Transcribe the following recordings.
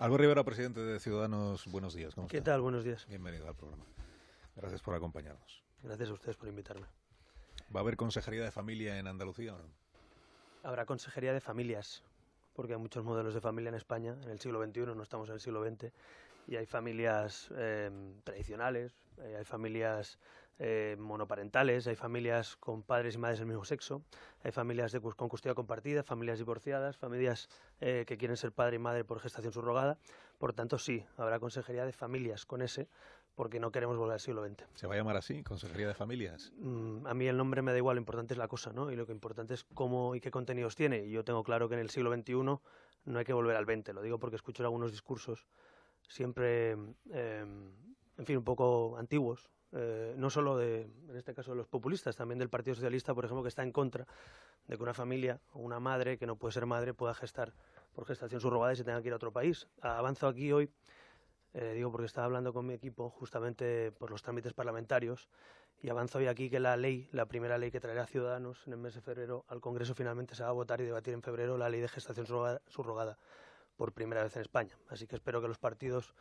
Álvaro Rivera, presidente de Ciudadanos, buenos días. ¿Cómo ¿Qué está? tal? Buenos días. Bienvenido al programa. Gracias por acompañarnos. Gracias a ustedes por invitarme. ¿Va a haber consejería de familia en Andalucía o no? Habrá consejería de familias, porque hay muchos modelos de familia en España. En el siglo XXI, no estamos en el siglo XX, y hay familias tradicionales, hay familias monoparentales, hay familias con padres y madres del mismo sexo, hay familias con custodia compartida, familias divorciadas, familias que quieren ser padre y madre por gestación subrogada. Por tanto, sí, habrá consejería de familias con ese, porque no queremos volver al siglo XX. ¿Se va a llamar así, consejería de familias? A mí el nombre me da igual, lo importante es la cosa, ¿no? Y lo que importante es cómo y qué contenidos tiene. Y yo tengo claro que en el siglo XXI no hay que volver al XX. Lo digo porque escucho algunos discursos siempre, en fin, un poco antiguos. No solo en este caso de los populistas, también del Partido Socialista, por ejemplo, que está en contra de que una familia o una madre que no puede ser madre pueda gestar por gestación subrogada y se tenga que ir a otro país. Avanzo aquí hoy. Digo porque estaba hablando con mi equipo justamente por los trámites parlamentarios y avanzo hoy aquí que la ley, la primera ley que traerá Ciudadanos en el mes de febrero al Congreso finalmente se va a votar y debatir en febrero la ley de gestación subrogada por primera vez en España. Así que espero que los partidos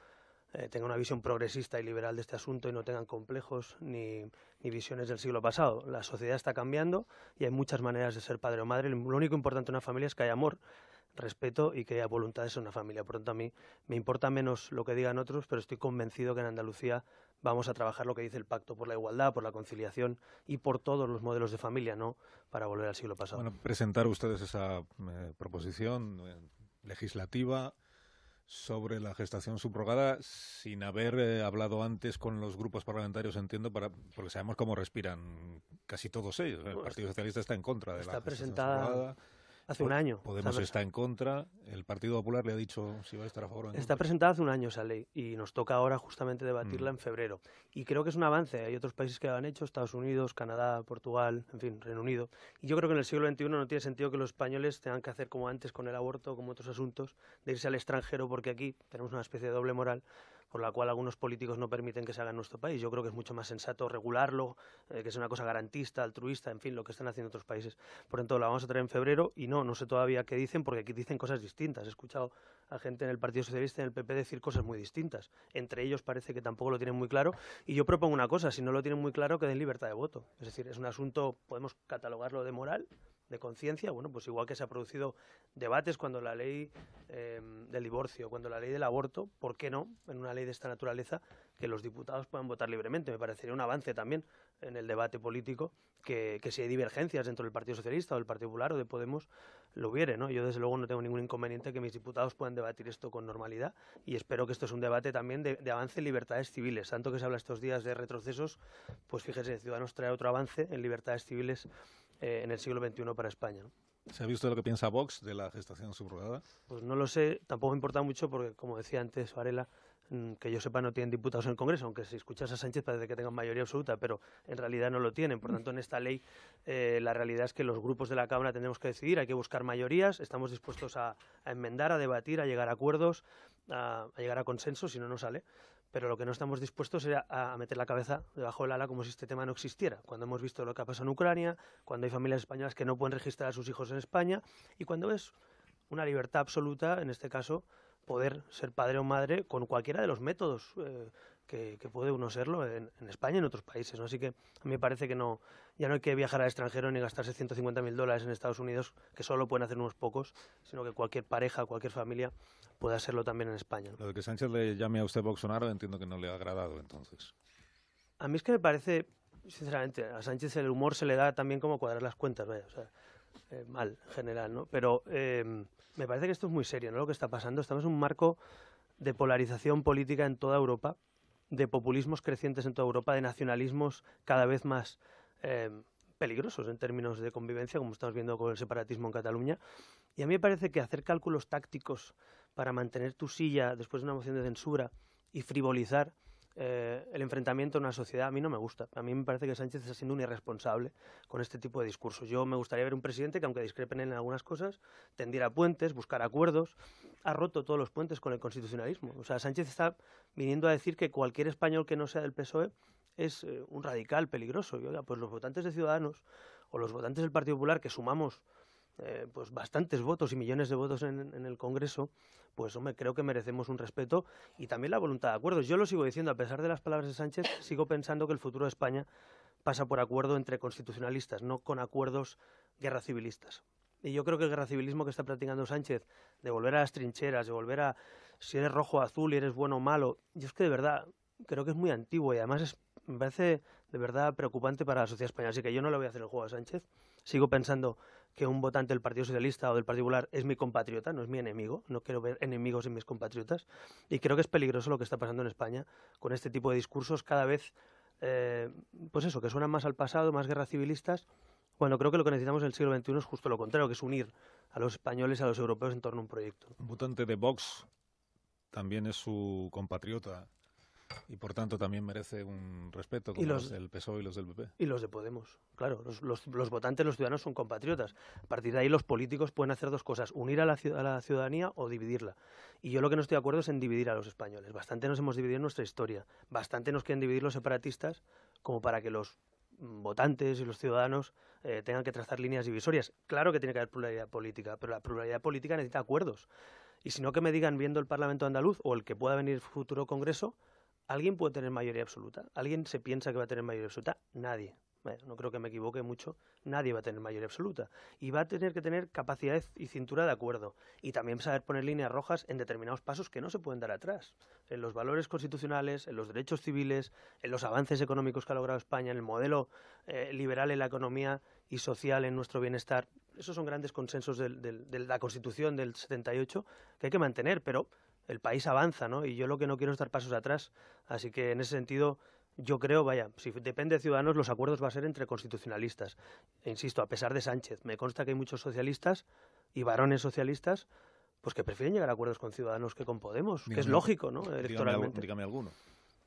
tengan una visión progresista y liberal de este asunto y no tengan complejos ni visiones del siglo pasado. La sociedad está cambiando y hay muchas maneras de ser padre o madre. Lo único importante en una familia es que haya amor, respeto y que haya voluntad de ser una familia. Por lo tanto, a mí me importa menos lo que digan otros, pero estoy convencido que en Andalucía vamos a trabajar lo que dice el Pacto por la Igualdad, por la conciliación y por todos los modelos de familia, no para volver al siglo pasado. Bueno, presentar ustedes esa proposición legislativa sobre la gestación subrogada sin haber hablado antes con los grupos parlamentarios, entiendo, porque sabemos cómo respiran casi todos ellos. El Partido Socialista está en contra de la gestación subrogada. Hace un año. Podemos está en contra. El Partido Popular le ha dicho si va a estar a favor o en contra. Está presentada hace un año esa ley y nos toca ahora justamente debatirla en febrero. Y creo que es un avance. Hay otros países que lo han hecho, Estados Unidos, Canadá, Portugal, en fin, Reino Unido. Y yo creo que en el siglo XXI no tiene sentido que los españoles tengan que hacer como antes con el aborto, como otros asuntos, de irse al extranjero, porque aquí tenemos una especie de doble moral por la cual algunos políticos no permiten que se haga en nuestro país. Yo creo que es mucho más sensato regularlo, que es una cosa garantista, altruista, en fin, lo que están haciendo otros países. Por tanto, la vamos a traer en febrero y no sé todavía qué dicen, porque aquí dicen cosas distintas. He escuchado a gente en el Partido Socialista y en el PP decir cosas muy distintas. Entre ellos parece que tampoco lo tienen muy claro. Y yo propongo una cosa, si no lo tienen muy claro, que den libertad de voto. Es decir, es un asunto, podemos catalogarlo de moral, de conciencia, bueno, pues igual que se ha producido debates cuando la ley del divorcio, cuando la ley del aborto, ¿por qué no, en una ley de esta naturaleza, que los diputados puedan votar libremente? Me parecería un avance también en el debate político, que si hay divergencias dentro del Partido Socialista o del Partido Popular o de Podemos, lo hubiere, ¿no? Yo desde luego no tengo ningún inconveniente que mis diputados puedan debatir esto con normalidad y espero que esto es un debate también de avance en libertades civiles. Tanto que se habla estos días de retrocesos, pues fíjese, Ciudadanos trae otro avance en libertades civiles en el siglo XXI para España, ¿no? ¿Se ha visto lo que piensa Vox de la gestación subrogada? Pues no lo sé, tampoco me importa mucho porque, como decía antes Varela, que yo sepa no tienen diputados en el Congreso, aunque si escuchas a Sánchez parece que tengan mayoría absoluta, pero en realidad no lo tienen. Por tanto, en esta ley la realidad es que los grupos de la Cámara tendremos que decidir, hay que buscar mayorías, estamos dispuestos a enmendar, a debatir, a llegar a acuerdos, a llegar a consensos, si no, no sale. Pero lo que no estamos dispuestos es a meter la cabeza debajo del ala como si este tema no existiera. Cuando hemos visto lo que ha pasado en Ucrania, cuando hay familias españolas que no pueden registrar a sus hijos en España y cuando ves una libertad absoluta, en este caso, poder ser padre o madre con cualquiera de los métodos que puede uno serlo en España y en otros países, ¿no? Así que a mí me parece que ya no hay que viajar al extranjero ni gastarse $150.000 en Estados Unidos, que solo pueden hacer unos pocos, sino que cualquier pareja, cualquier familia pueda hacerlo también en España, ¿no? Lo de que Sánchez le llame a usted Bolsonaro entiendo que no le ha agradado entonces. A mí es que me parece, sinceramente, a Sánchez el humor se le da también como cuadrar las cuentas, vaya, o sea, mal en general, ¿no? Pero me parece que esto es muy serio, ¿no? Lo que está pasando. Estamos en un marco de polarización política en toda Europa, de populismos crecientes en toda Europa, de nacionalismos cada vez más peligrosos en términos de convivencia, como estamos viendo con el separatismo en Cataluña. Y a mí me parece que hacer cálculos tácticos para mantener tu silla después de una moción de censura y frivolizar el enfrentamiento en una sociedad a mí no me gusta. A mí me parece que Sánchez está siendo un irresponsable con este tipo de discursos. Yo me gustaría ver un presidente que, aunque discrepen en algunas cosas, tendiera puentes, buscar acuerdos. Ha roto todos los puentes con el constitucionalismo. O sea, Sánchez está viniendo a decir que cualquier español que no sea del PSOE es un radical peligroso. Y oiga, pues los votantes de Ciudadanos o los votantes del Partido Popular, que sumamos pues bastantes votos y millones de votos en el Congreso, pues hombre, creo que merecemos un respeto y también la voluntad de acuerdos. Yo lo sigo diciendo, a pesar de las palabras de Sánchez, sigo pensando que el futuro de España pasa por acuerdo entre constitucionalistas, no con acuerdos guerra civilistas. Y yo creo que el guerra civilismo que está practicando Sánchez, de volver a las trincheras, de volver a si eres rojo o azul y eres bueno o malo, yo es que de verdad creo que es muy antiguo y además me parece de verdad preocupante para la sociedad española. Así que yo no le voy a hacer el juego a Sánchez. Sigo pensando que un votante del Partido Socialista o del Partido Popular es mi compatriota, no es mi enemigo. No quiero ver enemigos en mis compatriotas. Y creo que es peligroso lo que está pasando en España con este tipo de discursos cada vez, pues eso, que suenan más al pasado, más guerras civilistas, cuando creo que lo que necesitamos en el siglo XXI es justo lo contrario, que es unir a los españoles y a los europeos en torno a un proyecto. Un votante de Vox también es su compatriota y por tanto también merece un respeto, como los del PSOE y los del PP. Y los de Podemos, claro, los votantes, los ciudadanos son compatriotas. A partir de ahí los políticos pueden hacer dos cosas, unir a la ciudadanía o dividirla. Y yo lo que no estoy de acuerdo es en dividir a los españoles. Bastante nos hemos dividido en nuestra historia, bastante nos quieren dividir los separatistas como para que los votantes y los ciudadanos tengan que trazar líneas divisorias. Claro que tiene que haber pluralidad política, pero la pluralidad política necesita acuerdos. Y si no, que me digan, viendo el Parlamento andaluz o el que pueda venir futuro Congreso, ¿alguien puede tener mayoría absoluta? ¿Alguien se piensa que va a tener mayoría absoluta? Nadie. Bueno, no creo que me equivoque mucho. Nadie va a tener mayoría absoluta. Y va a tener que tener capacidad y cintura de acuerdo. Y también saber poner líneas rojas en determinados pasos que no se pueden dar atrás. En los valores constitucionales, en los derechos civiles, en los avances económicos que ha logrado España, en el modelo liberal en la economía y social en nuestro bienestar. Esos son grandes consensos de la Constitución del 78 que hay que mantener, pero el país avanza, ¿no? Y yo lo que no quiero es dar pasos atrás. Así que en ese sentido, yo creo, vaya, si depende de Ciudadanos, los acuerdos va a ser entre constitucionalistas. E insisto, a pesar de Sánchez, me consta que hay muchos socialistas y varones socialistas pues que prefieren llegar a acuerdos con Ciudadanos que con Podemos, que es lógico, ¿no? Electoralmente. Dígame alguno.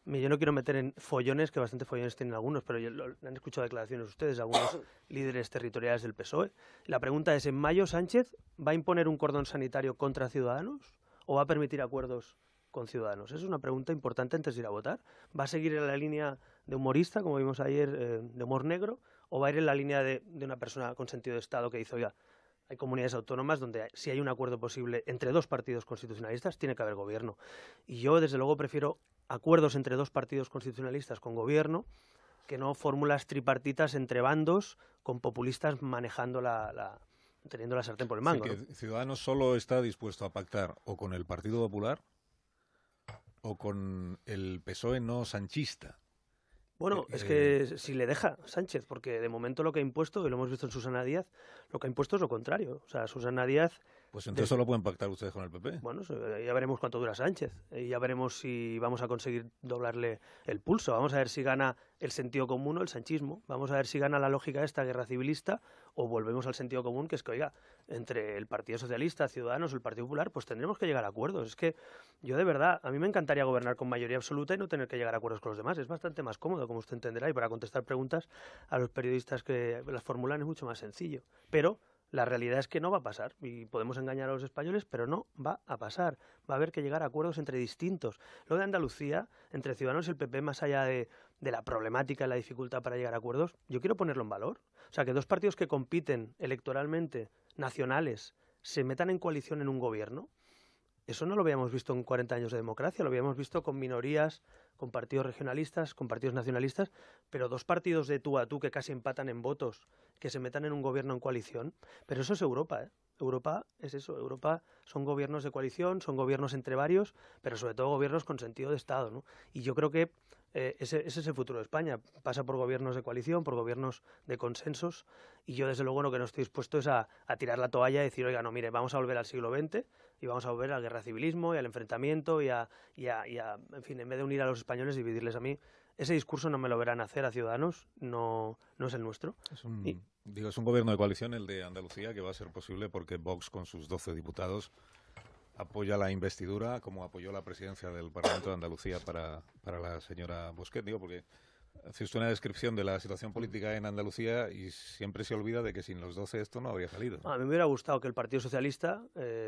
Yo no quiero meter en follones, que bastante follones tienen algunos, pero han escuchado declaraciones ustedes, algunos líderes territoriales del PSOE. La pregunta es, ¿en mayo Sánchez va a imponer un cordón sanitario contra Ciudadanos o va a permitir acuerdos con Ciudadanos? Es una pregunta importante antes de ir a votar. ¿Va a seguir en la línea de humorista, como vimos ayer, de humor negro, o va a ir en la línea de una persona con sentido de Estado que dice, oiga, hay comunidades autónomas donde si hay un acuerdo posible entre dos partidos constitucionalistas, tiene que haber gobierno? Y yo, desde luego, prefiero acuerdos entre dos partidos constitucionalistas con gobierno que no fórmulas tripartitas entre bandos con populistas manejando teniendo la sartén por el mango. Sí, que ¿no? Ciudadanos solo está dispuesto a pactar o con el Partido Popular o con el PSOE no sanchista. Bueno, es que si le deja Sánchez, porque de momento lo que ha impuesto, y lo hemos visto en Susana Díaz, lo que ha impuesto es lo contrario. O sea, Susana Díaz... Pues entonces solo pueden pactar ustedes con el PP. Bueno, ya veremos cuánto dura Sánchez. Y ya veremos si vamos a conseguir doblarle el pulso. Vamos a ver si gana el sentido común o el sanchismo. Vamos a ver si gana la lógica de esta guerra civilista o volvemos al sentido común, que es que, oiga, entre el Partido Socialista, Ciudadanos o el Partido Popular, pues tendremos que llegar a acuerdos. Es que yo de verdad, a mí me encantaría gobernar con mayoría absoluta y no tener que llegar a acuerdos con los demás. Es bastante más cómodo, como usted entenderá, y para contestar preguntas a los periodistas que las formulan es mucho más sencillo. Pero la realidad es que no va a pasar y podemos engañar a los españoles, pero no va a pasar. Va a haber que llegar a acuerdos entre distintos. Lo de Andalucía, entre Ciudadanos y el PP, más allá de la problemática y la dificultad para llegar a acuerdos, yo quiero ponerlo en valor. O sea, que dos partidos que compiten electoralmente, nacionales, se metan en coalición en un gobierno. Eso no lo habíamos visto en 40 años de democracia, lo habíamos visto con minorías, con partidos regionalistas, con partidos nacionalistas, pero dos partidos de tú a tú que casi empatan en votos, que se metan en un gobierno en coalición. Pero eso es Europa, ¿eh? Europa es eso, Europa son gobiernos de coalición, son gobiernos entre varios, pero sobre todo gobiernos con sentido de Estado, ¿no? Y yo creo que ese es el futuro de España, pasa por gobiernos de coalición, por gobiernos de consensos, y yo desde luego lo que no estoy dispuesto es a tirar la toalla y decir, oiga, no, mire, vamos a volver al siglo XX y vamos a volver al guerra civilismo y al enfrentamiento y en fin, en vez de unir a los españoles, dividirles. A mí ese discurso no me lo verán hacer a Ciudadanos, no es el nuestro. Es un gobierno de coalición, el de Andalucía, que va a ser posible porque Vox, con sus 12 diputados, apoya la investidura, como apoyó la presidencia del Parlamento de Andalucía para la señora Bosquet. Digo, porque hace usted una descripción de la situación política en Andalucía y siempre se olvida de que sin los 12 esto no habría salido. A mí me hubiera gustado que el Partido Socialista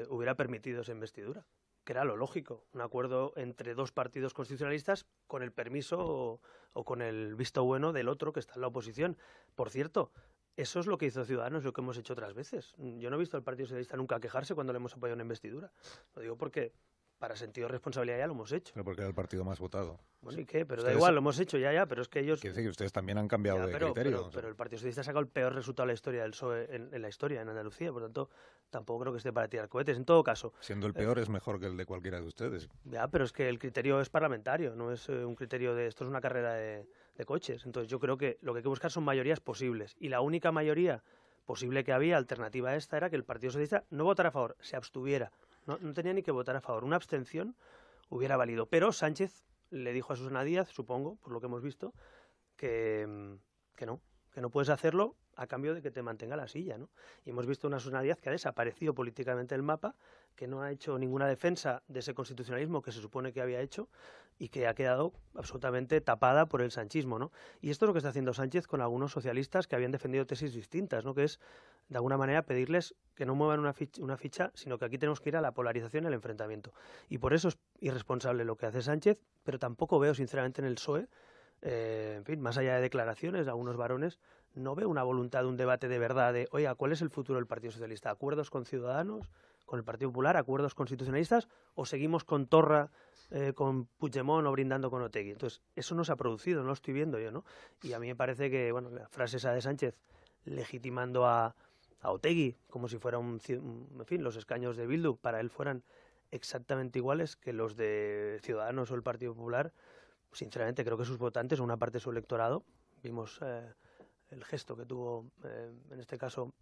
hubiera permitido esa investidura, que era lo lógico, un acuerdo entre dos partidos constitucionalistas con el permiso o con el visto bueno del otro que está en la oposición. Por cierto, eso es lo que hizo Ciudadanos, lo que hemos hecho otras veces. Yo no he visto al Partido Socialista nunca quejarse cuando le hemos apoyado una investidura. Lo digo porque para sentido de responsabilidad ya lo hemos hecho. Pero porque era el partido más votado. Bueno, ¿y qué? Pero ustedes, da igual, lo hemos hecho ya, pero es que ellos... Quiere decir que ustedes también han cambiado de criterio. Pero el Partido Socialista ha sacado el peor resultado de la historia del PSOE en la historia, en Andalucía, por tanto, tampoco creo que esté para tirar cohetes. En todo caso... Siendo el peor es mejor que el de cualquiera de ustedes. Ya, pero es que el criterio es parlamentario, no es un criterio de... Esto es una carrera de coches. Entonces yo creo que lo que hay que buscar son mayorías posibles. Y la única mayoría posible que había, alternativa a esta, era que el Partido Socialista no votara a favor, se abstuviera. No tenía ni que votar a favor. Una abstención hubiera valido. Pero Sánchez le dijo a Susana Díaz, supongo, por lo que hemos visto, que no puedes hacerlo a cambio de que te mantenga la silla, ¿no? Y hemos visto una Susana Díaz que ha desaparecido políticamente del mapa, que no ha hecho ninguna defensa de ese constitucionalismo que se supone que había hecho y que ha quedado absolutamente tapada por el sanchismo, ¿no? Y esto es lo que está haciendo Sánchez con algunos socialistas que habían defendido tesis distintas, ¿no? Que es, de alguna manera, pedirles que no muevan una ficha, sino que aquí tenemos que ir a la polarización y al enfrentamiento. Y por eso es irresponsable lo que hace Sánchez, pero tampoco veo, sinceramente, en el PSOE, en fin, más allá de declaraciones de algunos varones, no veo una voluntad de un debate de verdad de, oiga, ¿cuál es el futuro del Partido Socialista? ¿Acuerdos con Ciudadanos, con el Partido Popular, acuerdos constitucionalistas, o seguimos con Torra, con Puigdemont o brindando con Otegi? Entonces, eso no se ha producido, no lo estoy viendo yo, ¿no? Y a mí me parece que, bueno, la frase esa de Sánchez legitimando a Otegi como si fuera en fin, los escaños de Bildu para él fueran exactamente iguales que los de Ciudadanos o el Partido Popular. Sinceramente, creo que sus votantes, o una parte de su electorado, vimos el gesto que tuvo, en este caso,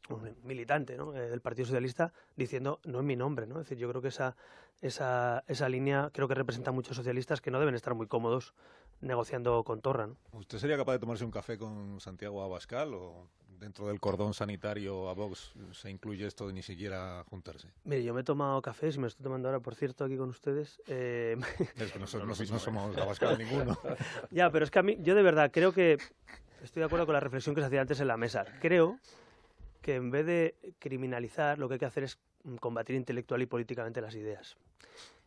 un militante, ¿no?, del Partido Socialista, diciendo no en mi nombre, ¿no? Es decir, yo creo que esa línea creo que representa a muchos socialistas que no deben estar muy cómodos negociando con Torra, ¿no? ¿Usted sería capaz de tomarse un café con Santiago Abascal o dentro del cordón sanitario a Vox se incluye esto de ni siquiera juntarse? Mire, yo me he tomado cafés y me estoy tomando ahora, por cierto, aquí con ustedes. Es que no somos Abascal ninguno. Ya, pero es que a mí, yo de verdad creo que estoy de acuerdo con la reflexión que se hacía antes en la mesa. Creo que en vez de criminalizar, lo que hay que hacer es combatir intelectual y políticamente las ideas.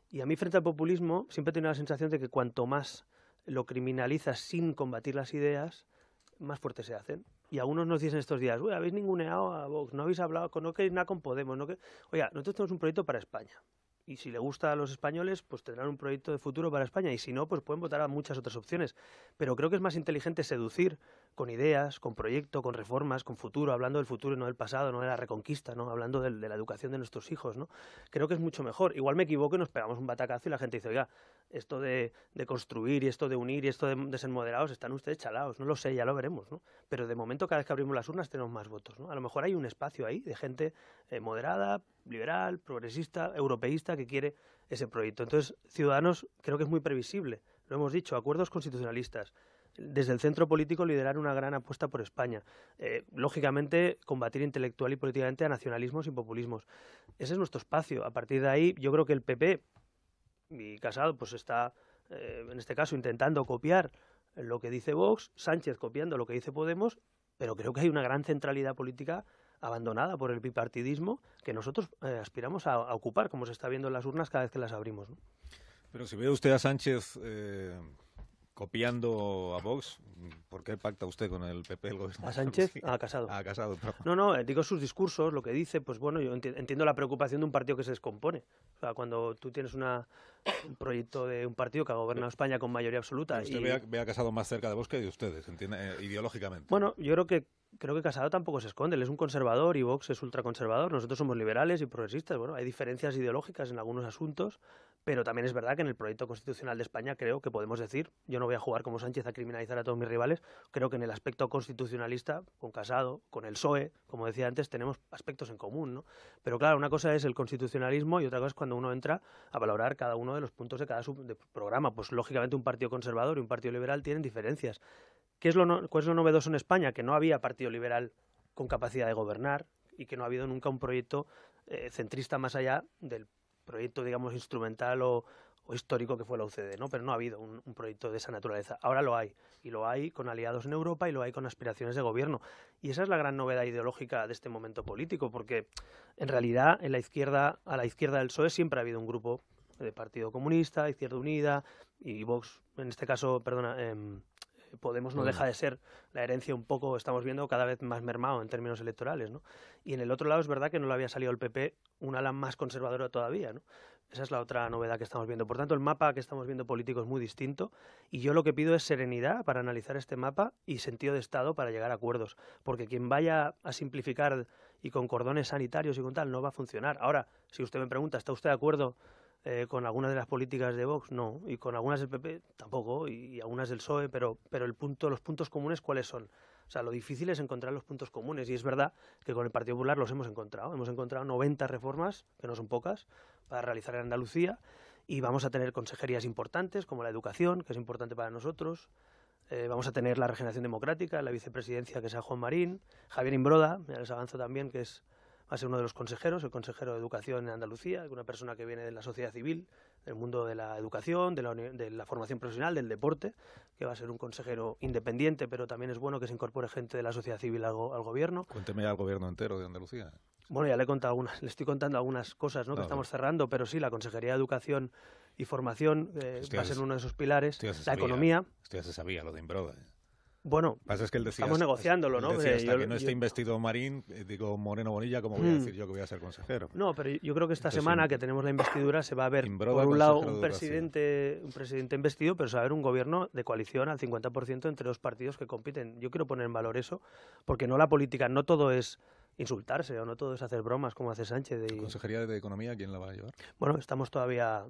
Y a mí, frente al populismo, siempre he tenido la sensación de que cuanto más lo criminalizas sin combatir las ideas, más fuertes se hacen. Y algunos nos dicen estos días, uy, habéis ninguneado a Vox, no habéis hablado, no queréis nada con Podemos. Oiga, nosotros tenemos un proyecto para España. Y si le gusta a los españoles, pues tendrán un proyecto de futuro para España. Y si no, pues pueden votar a muchas otras opciones. Pero creo que es más inteligente seducir con ideas, con proyecto, con reformas, con futuro, hablando del futuro y no del pasado, no de la reconquista, ¿no? Hablando de la educación de nuestros hijos, ¿no? Creo que es mucho mejor. Igual me equivoco y nos pegamos un batacazo y la gente dice, oiga, esto de construir y esto de unir y esto de ser moderados, están ustedes chalados. No lo sé, ya lo veremos, ¿no? Pero de momento, cada vez que abrimos las urnas tenemos más votos, ¿no? A lo mejor hay un espacio ahí de gente moderada, liberal, progresista, europeísta, que quiere ese proyecto. Entonces, Ciudadanos creo que es muy previsible. Lo hemos dicho, acuerdos constitucionalistas. Desde el centro político liderar una gran apuesta por España. Lógicamente, combatir intelectual y políticamente a nacionalismos y populismos. Ese es nuestro espacio. A partir de ahí, yo creo que el PP y Casado pues está, en este caso, intentando copiar lo que dice Vox, Sánchez copiando lo que dice Podemos, pero creo que hay una gran centralidad política abandonada por el bipartidismo que nosotros aspiramos a ocupar, como se está viendo en las urnas cada vez que las abrimos, ¿no? Pero si ve usted a Sánchez copiando a Vox, ¿por qué pacta usted con el PP el gobierno? ¿A Sánchez? A Casado. A Casado, pero... No, digo sus discursos, lo que dice, pues bueno, yo entiendo la preocupación de un partido que se descompone. O sea, cuando tú tienes un proyecto de un partido que ha gobernado España con mayoría absoluta... Pero usted ve a Casado más cerca de Vox que de ustedes, ¿entiende? Ideológicamente. Bueno, yo creo que Casado tampoco se esconde. Él es un conservador y Vox es ultraconservador. Nosotros somos liberales y progresistas. Bueno, hay diferencias ideológicas en algunos asuntos, pero también es verdad que en el proyecto constitucional de España creo que podemos decir, yo no voy a jugar como Sánchez a criminalizar a todos mis rivales, creo que en el aspecto constitucionalista, con Casado, con el PSOE, como decía antes, tenemos aspectos en común, ¿no? Pero claro, una cosa es el constitucionalismo y otra cosa es cuando uno entra a valorar cada uno de los puntos de cada programa. Pues lógicamente un partido conservador y un partido liberal tienen diferencias. ¿Cuál es lo novedoso en España? Que no había partido liberal con capacidad de gobernar y que no ha habido nunca un proyecto centrista más allá del proyecto, digamos, instrumental o histórico que fue la UCD, ¿no? Pero no ha habido un proyecto de esa naturaleza. Ahora lo hay, y lo hay con aliados en Europa y lo hay con aspiraciones de gobierno. Y esa es la gran novedad ideológica de este momento político, porque en realidad a la izquierda del PSOE siempre ha habido un grupo de Partido Comunista, Izquierda Unida y Vox, en este caso, Podemos no deja de ser la herencia un poco, estamos viendo, cada vez más mermado en términos electorales, ¿no? Y en el otro lado es verdad que no le había salido el PP un ala más conservadora todavía, ¿no? Esa es la otra novedad que estamos viendo. Por tanto, el mapa que estamos viendo político es muy distinto y yo lo que pido es serenidad para analizar este mapa y sentido de Estado para llegar a acuerdos, porque quien vaya a simplificar y con cordones sanitarios y con tal no va a funcionar. Ahora, si usted me pregunta, ¿está usted de acuerdo con algunas de las políticas de Vox? No, y con algunas del PP tampoco, y algunas del PSOE, pero los puntos comunes, ¿cuáles son? O sea, lo difícil es encontrar los puntos comunes, y es verdad que con el Partido Popular los hemos encontrado. Hemos encontrado 90 reformas, que no son pocas, para realizar en Andalucía, y vamos a tener consejerías importantes, como la educación, que es importante para nosotros. Vamos a tener la regeneración democrática, la vicepresidencia, que sea Juan Marín, Javier Imbroda, ya les avanzo también, que va a ser uno de los consejeros, el consejero de Educación en Andalucía, una persona que viene de la sociedad civil, del mundo de la educación, de la formación profesional, del deporte, que va a ser un consejero independiente, pero también es bueno que se incorpore gente de la sociedad civil al gobierno. Cuénteme al gobierno entero de Andalucía. Bueno, ya le estoy contando algunas cosas, ¿no? Que estamos cerrando, pero sí, la Consejería de Educación y Formación va a ser uno de esos pilares. La economía. Esto ya se sabía, lo de Imbroda. Bueno, pasa es que él decía, estamos negociándolo, ¿no? Hasta que no esté investido Marín, digo Moreno Bonilla, ¿cómo voy a decir yo que voy a ser consejero? No, pero yo creo que esta semana que tenemos la investidura se va a ver, Imbroda, por un lado, un presidente investido, pero se va a ver un gobierno de coalición al 50% entre dos partidos que compiten. Yo quiero poner en valor eso, porque no la política, no todo es insultarse o no todo es hacer bromas como hace Sánchez. ¿La Consejería de Economía quién la va a llevar? Bueno, estamos todavía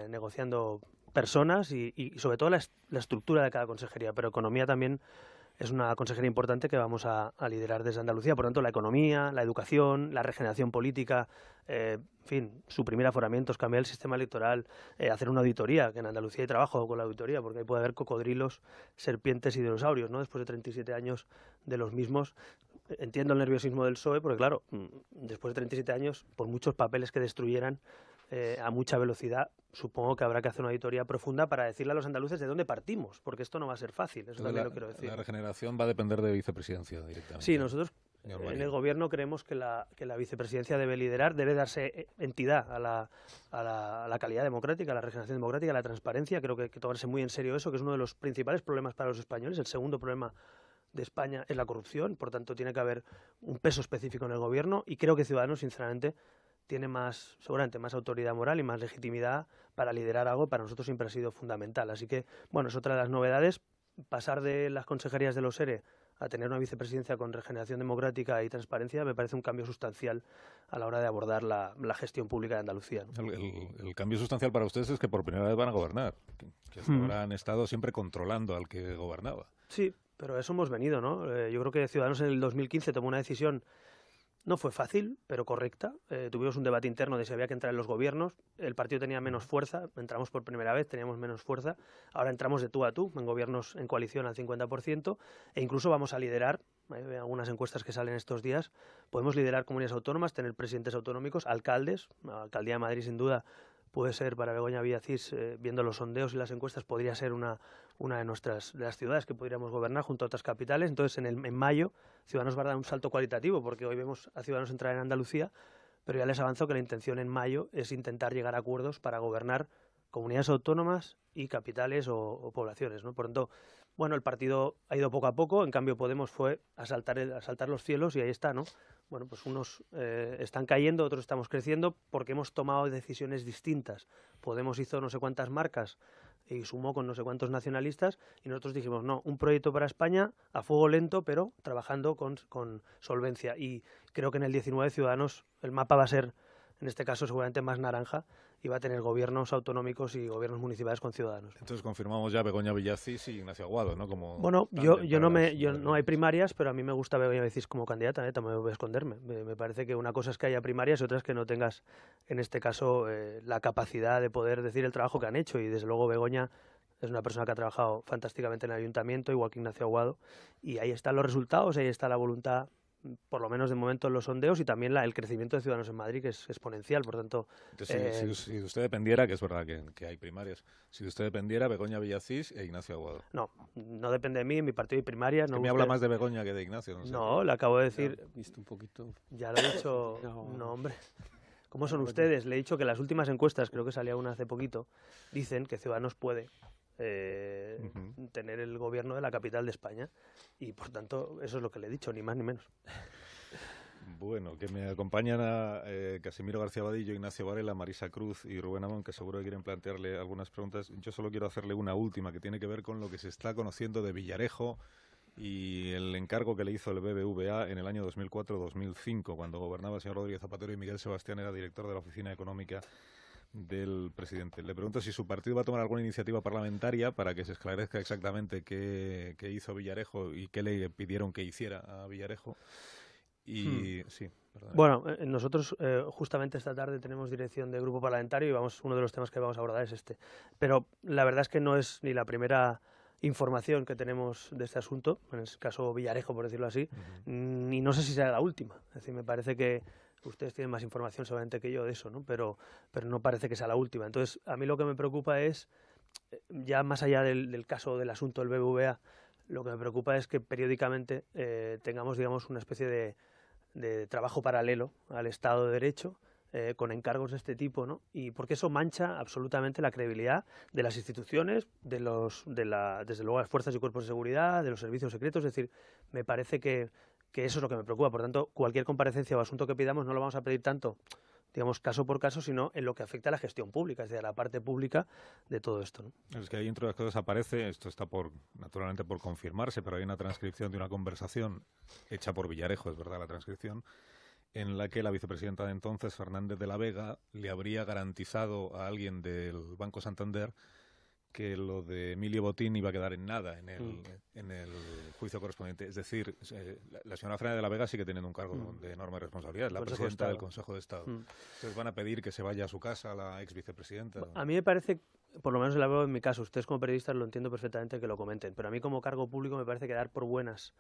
negociando personas y sobre todo la estructura de cada consejería, pero Economía también es una consejería importante que vamos a liderar desde Andalucía. Por tanto, la economía, la educación, la regeneración política, en fin, suprimir aforamientos, cambiar el sistema electoral, hacer una auditoría, que en Andalucía hay trabajo con la auditoría, porque ahí puede haber cocodrilos, serpientes y dinosaurios, ¿no? Después de 37 años de los mismos. Entiendo el nerviosismo del PSOE, porque claro, después de 37 años, por muchos papeles que destruyeran a mucha velocidad, supongo que habrá que hacer una auditoría profunda para decirle a los andaluces de dónde partimos, porque esto no va a ser fácil, eso también lo quiero decir. La regeneración va a depender de vicepresidencia directamente. Sí, nosotros en el gobierno creemos que la vicepresidencia debe liderar, debe darse entidad a la calidad democrática, a la regeneración democrática, a la transparencia. Creo que hay que tomarse muy en serio eso, que es uno de los principales problemas para los españoles. El segundo problema de España es la corrupción, por tanto tiene que haber un peso específico en el gobierno, y creo que Ciudadanos, sinceramente, tiene seguramente más autoridad moral y más legitimidad para liderar algo. Para nosotros siempre ha sido fundamental. Así que, bueno, es otra de las novedades, pasar de las consejerías de los ERE a tener una vicepresidencia con regeneración democrática y transparencia me parece un cambio sustancial a la hora de abordar la gestión pública de Andalucía, ¿no? El cambio sustancial para ustedes es que por primera vez van a gobernar, que hasta ahora han estado siempre controlando al que gobernaba. Sí, pero a eso hemos venido, ¿no? Yo creo que Ciudadanos en el 2015 tomó una decisión. No fue fácil, pero correcta. Tuvimos un debate interno de si había que entrar en los gobiernos. El partido tenía menos fuerza, entramos por primera vez, teníamos menos fuerza. Ahora entramos de tú a tú, en gobiernos en coalición al 50%, e incluso vamos a liderar, hay algunas encuestas que salen estos días, podemos liderar comunidades autónomas, tener presidentes autonómicos, alcaldes. La Alcaldía de Madrid, sin duda, puede ser para Begoña Villacís, viendo los sondeos y las encuestas, podría ser una de las ciudades que podríamos gobernar junto a otras capitales. Entonces, en mayo, Ciudadanos va a dar un salto cualitativo, porque hoy vemos a Ciudadanos entrar en Andalucía, pero ya les avanzo que la intención en mayo es intentar llegar a acuerdos para gobernar comunidades autónomas y capitales o poblaciones, ¿no? Por tanto, bueno, el partido ha ido poco a poco, en cambio Podemos fue a saltar los cielos y ahí está, ¿no? Bueno, pues unos están cayendo, otros estamos creciendo porque hemos tomado decisiones distintas. Podemos hizo no sé cuántas marcas y sumó con no sé cuántos nacionalistas, y nosotros dijimos, no, un proyecto para España a fuego lento, pero trabajando con solvencia. Y creo que en el 19 Ciudadanos el mapa va a ser, en este caso, seguramente más naranja, y va a tener gobiernos autonómicos y gobiernos municipales con Ciudadanos. Entonces confirmamos ya Begoña Villacís y Ignacio Aguado, ¿no? Como bueno, no hay primarias, pero a mí me gusta Begoña Villacís como candidata, también voy a esconderme. Me parece que una cosa es que haya primarias y otra es que no tengas, en este caso, la capacidad de poder decir el trabajo que han hecho, y desde luego Begoña es una persona que ha trabajado fantásticamente en el ayuntamiento, igual que Ignacio Aguado, y ahí están los resultados, ahí está la voluntad, por lo menos de momento en los sondeos, y también el crecimiento de Ciudadanos en Madrid, que es exponencial, por tanto... Entonces, si de usted dependiera, que es verdad que hay primarias, si de usted dependiera, Begoña Villacís e Ignacio Aguado. No depende de mí, en mi partido hay primarias. Me habla más de Begoña que de Ignacio. No sé. No, le acabo de decir... Ya, visto un poquito. Ya lo he dicho... No, hombre. ¿Cómo son ustedes? Le he dicho que las últimas encuestas, creo que salía una hace poquito, dicen que Ciudadanos puede tener el gobierno de la capital de España. Y por tanto, eso es lo que le he dicho, ni más ni menos. Bueno, que me acompañan a Casimiro García Vadillo, Ignacio Varela, Marisa Cruz y Rubén Amón, que seguro que quieren plantearle algunas preguntas. Yo solo quiero hacerle una última que tiene que ver con lo que se está conociendo de Villarejo y el encargo que le hizo el BBVA en el año 2004-2005, cuando gobernaba el señor Rodríguez Zapatero y Miguel Sebastián era director de la Oficina Económica del presidente. Le pregunto si su partido va a tomar alguna iniciativa parlamentaria para que se esclarezca exactamente qué hizo Villarejo y qué le pidieron que hiciera a Villarejo. Y sí, perdón. Bueno, nosotros justamente esta tarde tenemos dirección de grupo parlamentario y uno de los temas que vamos a abordar es este. Pero la verdad es que no es ni la primera información que tenemos de este asunto, en el caso Villarejo, por decirlo así, ni no sé si será la última. Es decir, me parece que ustedes tienen más información seguramente que yo de eso, ¿no? Pero no parece que sea la última. Entonces, a mí lo que me preocupa es, ya más allá del caso del asunto del BBVA, lo que me preocupa es que periódicamente tengamos, digamos, una especie de trabajo paralelo al Estado de Derecho, con encargos de este tipo, ¿no? Y porque eso mancha absolutamente la credibilidad de las instituciones, desde luego las fuerzas y cuerpos de seguridad, de los servicios secretos. Es decir, me parece que eso es lo que me preocupa. Por tanto, cualquier comparecencia o asunto que pidamos no lo vamos a pedir tanto, digamos, caso por caso, sino en lo que afecta a la gestión pública, es decir, a la parte pública de todo esto, ¿no? Es que ahí, entre las cosas, aparece, esto está naturalmente por confirmarse, pero hay una transcripción de una conversación hecha por Villarejo, es verdad la transcripción, en la que la vicepresidenta de entonces, Fernández de la Vega, le habría garantizado a alguien del Banco Santander que lo de Emilio Botín iba a quedar en nada en el juicio correspondiente. Es decir, la señora Fernández de la Vega sigue teniendo un cargo de enorme responsabilidad, es la presidenta del Consejo de Estado. Entonces van a pedir que se vaya a su casa la ex vicepresidenta. A mí me parece, por lo menos la veo en mi caso, ustedes como periodistas lo entiendo perfectamente que lo comenten, pero a mí como cargo público me parece que dar por buenas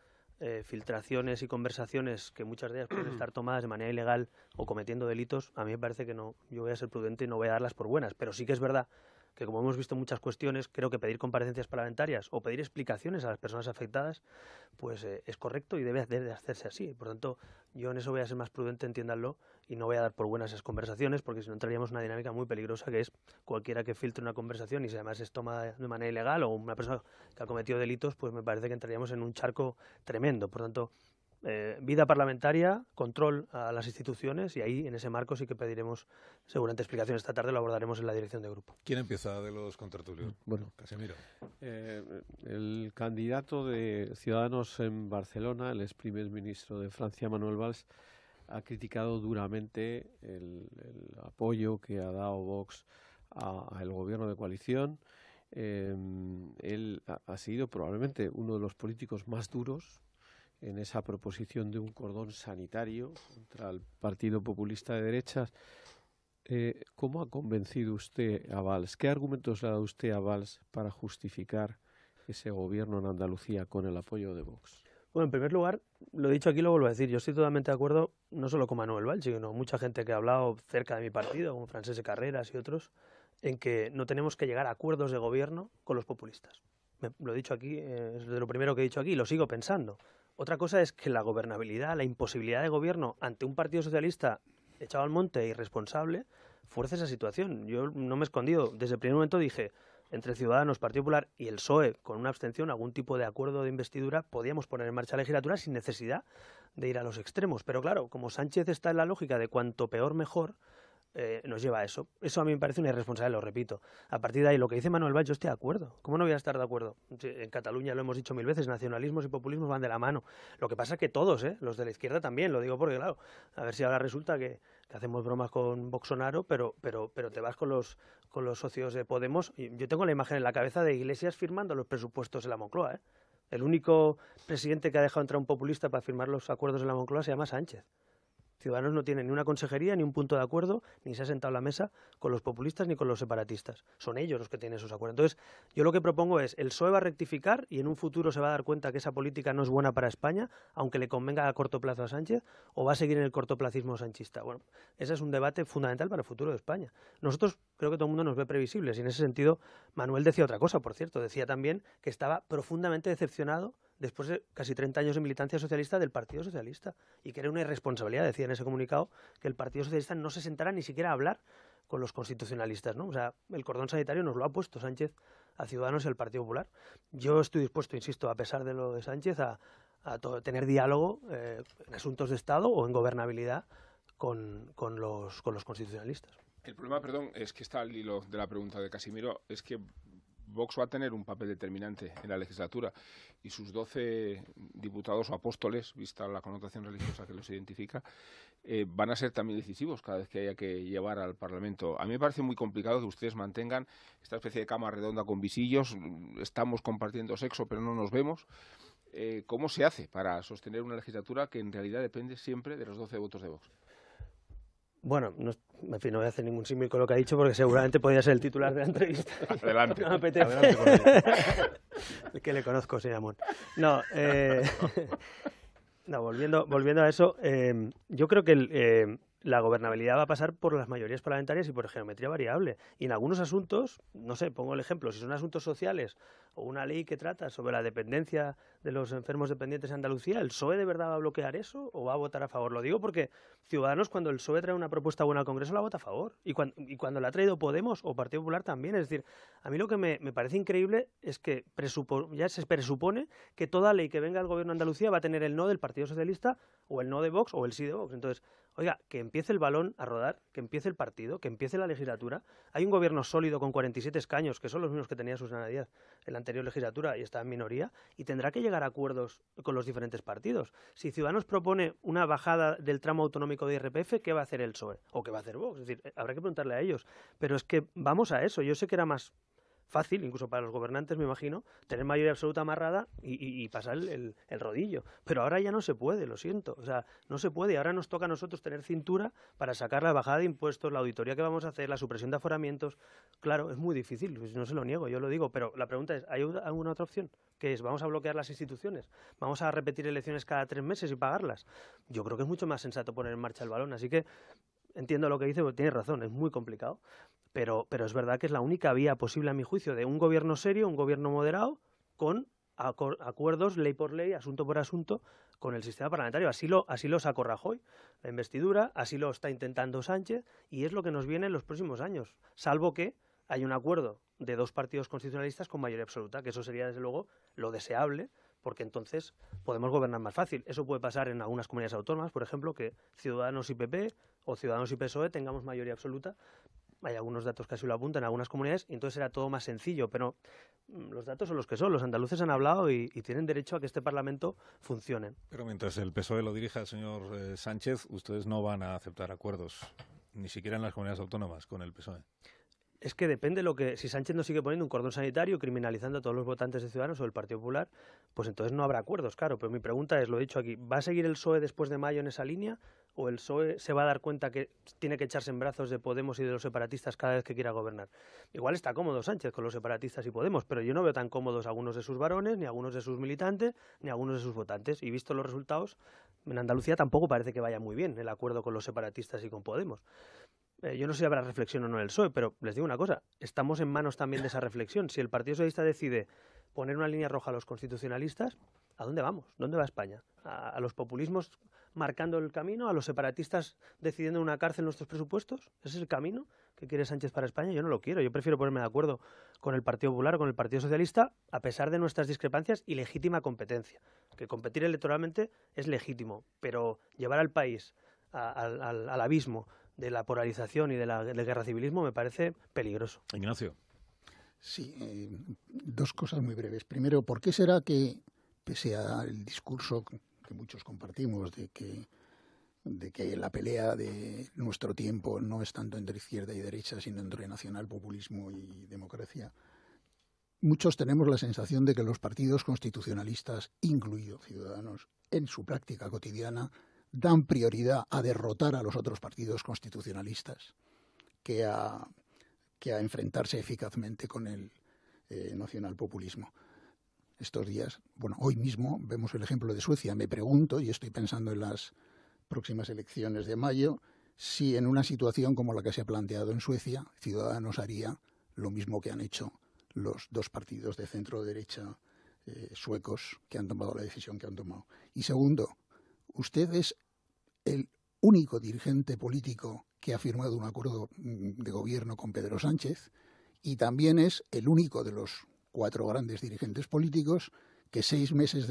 filtraciones y conversaciones que muchas de ellas pueden estar tomadas de manera ilegal o cometiendo delitos, a mí me parece que no. Yo voy a ser prudente y no voy a darlas por buenas, pero sí que es verdad que, como hemos visto en muchas cuestiones, creo que pedir comparecencias parlamentarias o pedir explicaciones a las personas afectadas, pues es correcto y debe hacerse así. Por tanto, yo en eso voy a ser más prudente, entiéndanlo, y no voy a dar por buenas esas conversaciones, porque si no entraríamos en una dinámica muy peligrosa, que es cualquiera que filtre una conversación y si además es tomada de manera ilegal o una persona que ha cometido delitos, pues me parece que entraríamos en un charco tremendo. Por tanto, vida parlamentaria, control a las instituciones, y ahí en ese marco sí que pediremos seguramente explicaciones. Esta tarde lo abordaremos en la dirección de grupo. ¿Quién empieza de los contertulios? Bueno, Casimiro. El candidato de Ciudadanos en Barcelona, el ex primer ministro de Francia, Manuel Valls, ha criticado duramente el apoyo que ha dado Vox al gobierno de coalición. Él ha sido probablemente uno de los políticos más duros en esa proposición de un cordón sanitario contra el Partido Populista de Derechas. ¿Cómo ha convencido usted a Valls? ¿Qué argumentos le ha dado usted a Valls para justificar ese gobierno en Andalucía con el apoyo de Vox? Bueno, en primer lugar, lo he dicho aquí, lo vuelvo a decir, yo estoy totalmente de acuerdo, no solo con Manuel Valls, sino mucha gente que ha hablado cerca de mi partido, como Francesc Carreras y otros, en que no tenemos que llegar a acuerdos de gobierno con los populistas. Lo he dicho aquí, es de lo primero que he dicho aquí, y lo sigo pensando. Otra cosa es que la gobernabilidad, la imposibilidad de gobierno ante un partido socialista echado al monte e irresponsable, fuerza esa situación. Yo no me he escondido. Desde el primer momento dije, entre Ciudadanos, Partido Popular y el PSOE, con una abstención, algún tipo de acuerdo de investidura, podíamos poner en marcha la legislatura sin necesidad de ir a los extremos. Pero claro, como Sánchez está en la lógica de cuanto peor mejor, nos lleva a eso. Eso a mí me parece una irresponsabilidad, lo repito. A partir de ahí, lo que dice Manuel Valls, yo estoy de acuerdo. ¿Cómo no voy a estar de acuerdo? En Cataluña lo hemos dicho mil veces, nacionalismos y populismos van de la mano. Lo que pasa es que todos, los de la izquierda también, lo digo porque, claro, a ver si ahora resulta que hacemos bromas con Bolsonaro, pero te vas con los socios de Podemos. Y yo tengo la imagen en la cabeza de Iglesias firmando los presupuestos en la Moncloa, El único presidente que ha dejado entrar un populista para firmar los acuerdos en la Moncloa se llama Sánchez. Ciudadanos no tiene ni una consejería, ni un punto de acuerdo, ni se ha sentado a la mesa con los populistas ni con los separatistas. Son ellos los que tienen esos acuerdos. Entonces, yo lo que propongo es, el PSOE va a rectificar y en un futuro se va a dar cuenta que esa política no es buena para España, aunque le convenga a corto plazo a Sánchez, o va a seguir en el cortoplacismo sanchista. Bueno, ese es un debate fundamental para el futuro de España. Nosotros creo que todo el mundo nos ve previsibles y en ese sentido Manuel decía otra cosa, por cierto. Decía también que estaba profundamente decepcionado después de casi 30 años de militancia socialista del Partido Socialista y que era una irresponsabilidad, decía en ese comunicado, que el Partido Socialista no se sentara ni siquiera a hablar los constitucionalistas, ¿no? O sea, el cordón sanitario nos lo ha puesto Sánchez a Ciudadanos y al Partido Popular. Yo estoy dispuesto, insisto, a pesar de lo de Sánchez, a tener diálogo en asuntos de Estado o en gobernabilidad con los constitucionalistas. El problema, perdón, es que está al hilo de la pregunta de Casimiro, es que Vox va a tener un papel determinante en la legislatura y sus 12 diputados o apóstoles, vista la connotación religiosa que los identifica, van a ser también decisivos cada vez que haya que llevar al Parlamento. A mí me parece muy complicado que ustedes mantengan esta especie de cama redonda con visillos, estamos compartiendo sexo pero no nos vemos. ¿Cómo se hace para sostener una legislatura que en realidad depende siempre de los 12 votos de Vox? Bueno, en fin, no voy a hacer ningún símil con lo que ha dicho porque seguramente podría ser el titular de la entrevista. Adelante. No me apetece. Adelante con ello. Es que le conozco, señor Amón. No, no, volviendo a eso, yo creo que la gobernabilidad va a pasar por las mayorías parlamentarias y por geometría variable. Y en algunos asuntos, no sé, pongo el ejemplo, si son asuntos sociales o una ley que trata sobre la dependencia de los enfermos dependientes en Andalucía, ¿el PSOE de verdad va a bloquear eso o va a votar a favor? Lo digo porque Ciudadanos, cuando el PSOE trae una propuesta buena al Congreso, la vota a favor. Y cuando la ha traído Podemos o Partido Popular también. Es decir, a mí lo que me parece increíble es que ya se presupone que toda ley que venga al gobierno de Andalucía va a tener el no del Partido Socialista o el no de Vox o el sí de Vox. Entonces, oiga, que empiece el balón a rodar, que empiece el partido, que empiece la legislatura. Hay un gobierno sólido con 47 escaños, que son los mismos que tenía Susana Díaz en la anterior legislatura y está en minoría, y tendrá que llegar a acuerdos con los diferentes partidos. Si Ciudadanos propone una bajada del tramo autonómico de IRPF, ¿qué va a hacer el PSOE? ¿O qué va a hacer Vox? Es decir, habrá que preguntarle a ellos. Pero es que vamos a eso. Yo sé que era más fácil, incluso para los gobernantes, me imagino, tener mayoría absoluta amarrada y pasar el rodillo. Pero ahora ya no se puede, lo siento. O sea, no se puede. Ahora nos toca a nosotros tener cintura para sacar la bajada de impuestos, la auditoría que vamos a hacer, la supresión de aforamientos. Claro, es muy difícil, pues no se lo niego, yo lo digo. Pero la pregunta es, ¿hay alguna otra opción? ¿Qué es? ¿Vamos a bloquear las instituciones? ¿Vamos a repetir elecciones cada 3 meses y pagarlas? Yo creo que es mucho más sensato poner en marcha el balón. Así que entiendo lo que dice, porque tiene razón, es muy complicado. Pero es verdad que es la única vía posible, a mi juicio, de un gobierno serio, un gobierno moderado, con acuerdos, ley por ley, asunto por asunto, con el sistema parlamentario. Así lo sacó Rajoy, la investidura, así lo está intentando Sánchez, y es lo que nos viene en los próximos años, salvo que hay un acuerdo de 2 partidos constitucionalistas con mayoría absoluta, que eso sería, desde luego, lo deseable, porque entonces podemos gobernar más fácil. Eso puede pasar en algunas comunidades autónomas, por ejemplo, que Ciudadanos y PP o Ciudadanos y PSOE tengamos mayoría absoluta. Hay algunos datos que así lo apuntan en algunas comunidades y entonces será todo más sencillo, pero los datos son los que son. Los andaluces han hablado y tienen derecho a que este Parlamento funcione. Pero mientras el PSOE lo dirija el señor Sánchez, ustedes no van a aceptar acuerdos, ni siquiera en las comunidades autónomas, con el PSOE. Es que depende si Sánchez no sigue poniendo un cordón sanitario criminalizando a todos los votantes de Ciudadanos o del Partido Popular, pues entonces no habrá acuerdos, claro. Pero mi pregunta es, lo he dicho aquí, ¿va a seguir el PSOE después de mayo en esa línea? ¿O el PSOE se va a dar cuenta que tiene que echarse en brazos de Podemos y de los separatistas cada vez que quiera gobernar? Igual está cómodo Sánchez con los separatistas y Podemos, pero yo no veo tan cómodos a algunos de sus varones, ni a algunos de sus militantes, ni a algunos de sus votantes. Y visto los resultados, en Andalucía tampoco parece que vaya muy bien el acuerdo con los separatistas y con Podemos. Yo no sé si habrá reflexión o no en el PSOE, pero les digo una cosa, estamos en manos también de esa reflexión. Si el Partido Socialista decide poner una línea roja a los constitucionalistas, ¿a dónde vamos? ¿Dónde va España? ¿A los populismos marcando el camino? ¿A los separatistas decidiendo una cárcel en nuestros presupuestos? ¿Ese es el camino que quiere Sánchez para España? Yo no lo quiero. Yo prefiero ponerme de acuerdo con el Partido Popular o con el Partido Socialista, a pesar de nuestras discrepancias y legítima competencia. Que competir electoralmente es legítimo, pero llevar al país al abismo de la polarización y del guerra civilismo me parece peligroso. Ignacio. Sí, 2 cosas muy breves. Primero, ¿por qué será que, pese al discurso que muchos compartimos de que la pelea de nuestro tiempo no es tanto entre izquierda y derecha, sino entre nacionalpopulismo y democracia, muchos tenemos la sensación de que los partidos constitucionalistas, incluido Ciudadanos, en su práctica cotidiana, dan prioridad a derrotar a los otros partidos constitucionalistas que a enfrentarse eficazmente con el nacionalpopulismo? Estos días, hoy mismo vemos el ejemplo de Suecia. Me pregunto, y estoy pensando en las próximas elecciones de mayo, si en una situación como la que se ha planteado en Suecia, Ciudadanos haría lo mismo que han hecho los 2 partidos de centro-derecha suecos que han tomado la decisión que han tomado. Y segundo, usted es el único dirigente político que ha firmado un acuerdo de gobierno con Pedro Sánchez y también es el único de los 4 grandes dirigentes políticos que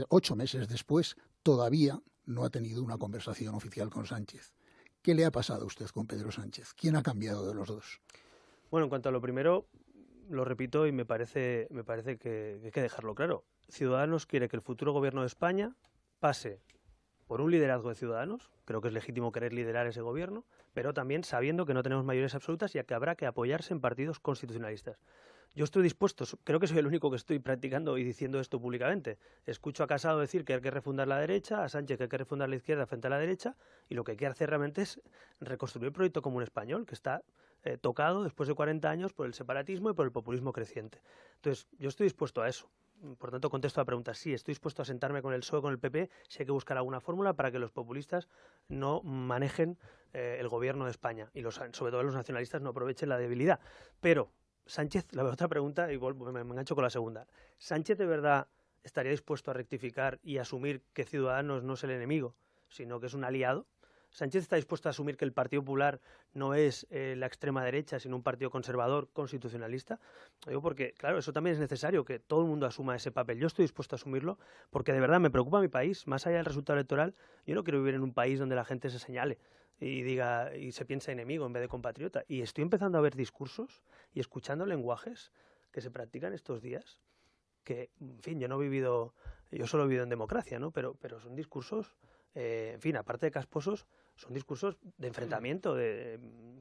8 meses después todavía no ha tenido una conversación oficial con Sánchez. ¿Qué le ha pasado a usted con Pedro Sánchez? ¿Quién ha cambiado de los dos? Bueno, en cuanto a lo primero, lo repito y me parece que hay que dejarlo claro. Ciudadanos quiere que el futuro gobierno de España pase por un liderazgo de Ciudadanos, creo que es legítimo querer liderar ese gobierno, pero también sabiendo que no tenemos mayorías absolutas y que habrá que apoyarse en partidos constitucionalistas. Yo estoy dispuesto, creo que soy el único que estoy practicando y diciendo esto públicamente. Escucho a Casado decir que hay que refundar la derecha, a Sánchez que hay que refundar la izquierda frente a la derecha, y lo que hay que hacer realmente es reconstruir el proyecto común español, que está tocado después de 40 años por el separatismo y por el populismo creciente. Entonces, yo estoy dispuesto a eso. Por tanto, contesto a la pregunta. Sí, estoy dispuesto a sentarme con el PSOE, con el PP, si hay que buscar alguna fórmula para que los populistas no manejen el gobierno de España y sobre todo los nacionalistas no aprovechen la debilidad. Pero Sánchez, la otra pregunta, y me engancho con la segunda. ¿Sánchez de verdad estaría dispuesto a rectificar y asumir que Ciudadanos no es el enemigo, sino que es un aliado? ¿Sánchez está dispuesto a asumir que el Partido Popular no es la extrema derecha, sino un partido conservador, constitucionalista? Lo digo porque, claro, eso también es necesario, que todo el mundo asuma ese papel. Yo estoy dispuesto a asumirlo porque de verdad me preocupa mi país. Más allá del resultado electoral, yo no quiero vivir en un país donde la gente se señale y diga y se piensa enemigo en vez de compatriota. Y estoy empezando a ver discursos y escuchando lenguajes que se practican estos días que, en fin, yo solo he vivido en democracia, ¿no? Pero son discursos, en fin, aparte de casposos, son discursos de enfrentamiento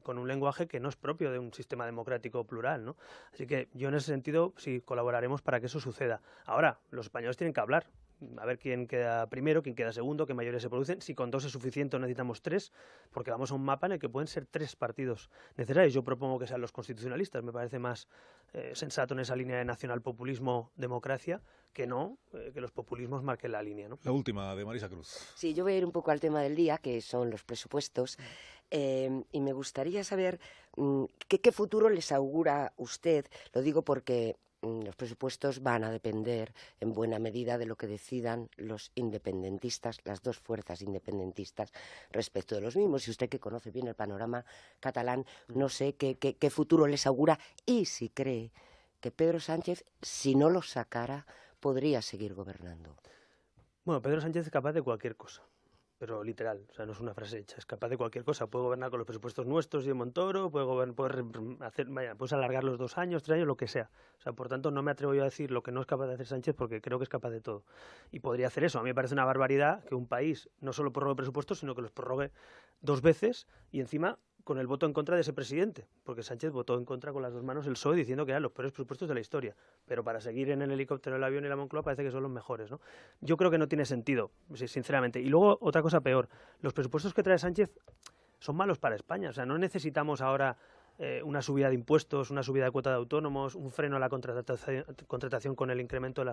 con un lenguaje que no es propio de un sistema democrático plural, ¿no? Así que yo en ese sentido sí colaboraremos para que eso suceda. Ahora, los españoles tienen que hablar, a ver quién queda primero, quién queda segundo, qué mayorías se producen, si con 2 es suficiente o necesitamos 3, porque vamos a un mapa en el que pueden ser 3 partidos necesarios. Yo propongo que sean los constitucionalistas, me parece más sensato en esa línea de nacional-populismo-democracia, que los populismos marquen la línea, ¿no? La última, de Marisa Cruz. Sí, yo voy a ir un poco al tema del día, que son los presupuestos, y me gustaría saber qué futuro les augura usted. Lo digo porque los presupuestos van a depender en buena medida de lo que decidan los independentistas, las 2 fuerzas independentistas respecto de los mismos. Y usted, que conoce bien el panorama catalán, no sé qué futuro les augura y si cree que Pedro Sánchez, si no los sacara, podría seguir gobernando. Bueno, Pedro Sánchez es capaz de cualquier cosa, pero literal, o sea, no es una frase hecha, es capaz de cualquier cosa. Puede gobernar con los presupuestos nuestros y de Montoro, puedes alargar los 2 años, 3 años, lo que sea. O sea, por tanto, no me atrevo yo a decir lo que no es capaz de hacer Sánchez porque creo que es capaz de todo. Y podría hacer eso. A mí me parece una barbaridad que un país no solo prorrogue presupuestos, sino que los prorrogue 2 veces y encima con el voto en contra de ese presidente, porque Sánchez votó en contra con las 2 manos el PSOE diciendo que eran los peores presupuestos de la historia, pero para seguir en el helicóptero, el avión y la Moncloa parece que son los mejores, ¿no? Yo creo que no tiene sentido, sinceramente. Y luego, otra cosa peor, los presupuestos que trae Sánchez son malos para España, o sea, no necesitamos ahora una subida de impuestos, una subida de cuota de autónomos, un freno a la contratación con el incremento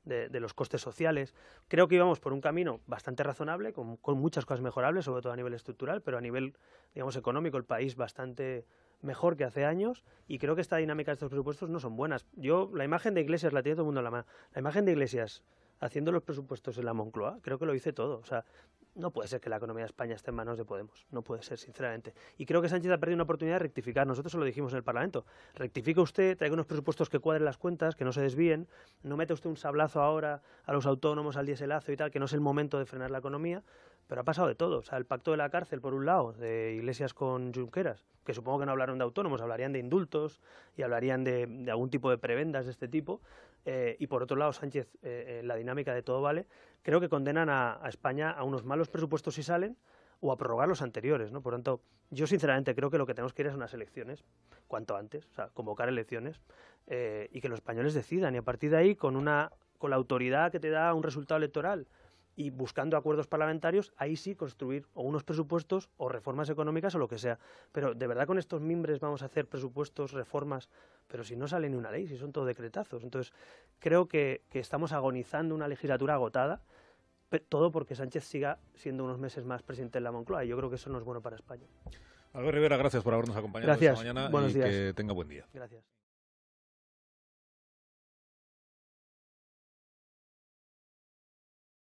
de los costes sociales. Creo que íbamos por un camino bastante razonable, con muchas cosas mejorables, sobre todo a nivel estructural, pero a nivel, digamos, económico, el país bastante mejor que hace años, y creo que esta dinámica de estos presupuestos no son buenas. La imagen de Iglesias la tiene todo el mundo en la mano. La imagen de Iglesias haciendo los presupuestos en la Moncloa, creo que lo hice todo. O sea, no puede ser que la economía de España esté en manos de Podemos. No puede ser, sinceramente. Y creo que Sánchez ha perdido una oportunidad de rectificar. Nosotros se lo dijimos en el Parlamento. Rectifique usted, traiga unos presupuestos que cuadren las cuentas, que no se desvíen. No mete usted un sablazo ahora a los autónomos, al dieselazo y tal, que no es el momento de frenar la economía. Pero ha pasado de todo. O sea, el pacto de la cárcel, por un lado, de Iglesias con Junqueras, que supongo que no hablaron de autónomos, hablarían de indultos y hablarían de algún tipo de prebendas de este tipo. Y por otro lado, Sánchez, la dinámica de todo vale, creo que condenan a España a unos malos presupuestos si salen o a prorrogar los anteriores, ¿no? Por tanto, yo sinceramente creo que lo que tenemos que ir es unas elecciones, cuanto antes, o sea, convocar elecciones y que los españoles decidan. Y a partir de ahí, con la autoridad que te da un resultado electoral y buscando acuerdos parlamentarios, ahí sí construir o unos presupuestos o reformas económicas o lo que sea. Pero de verdad con estos mimbres vamos a hacer presupuestos, reformas, pero si no sale ni una ley, si son todo decretazos. Entonces creo que estamos agonizando una legislatura agotada, todo porque Sánchez siga siendo unos meses más presidente de la Moncloa, y yo creo que eso no es bueno para España. Albert Rivera, gracias por habernos acompañado esta mañana. Buenos días. Que tenga buen día. Gracias.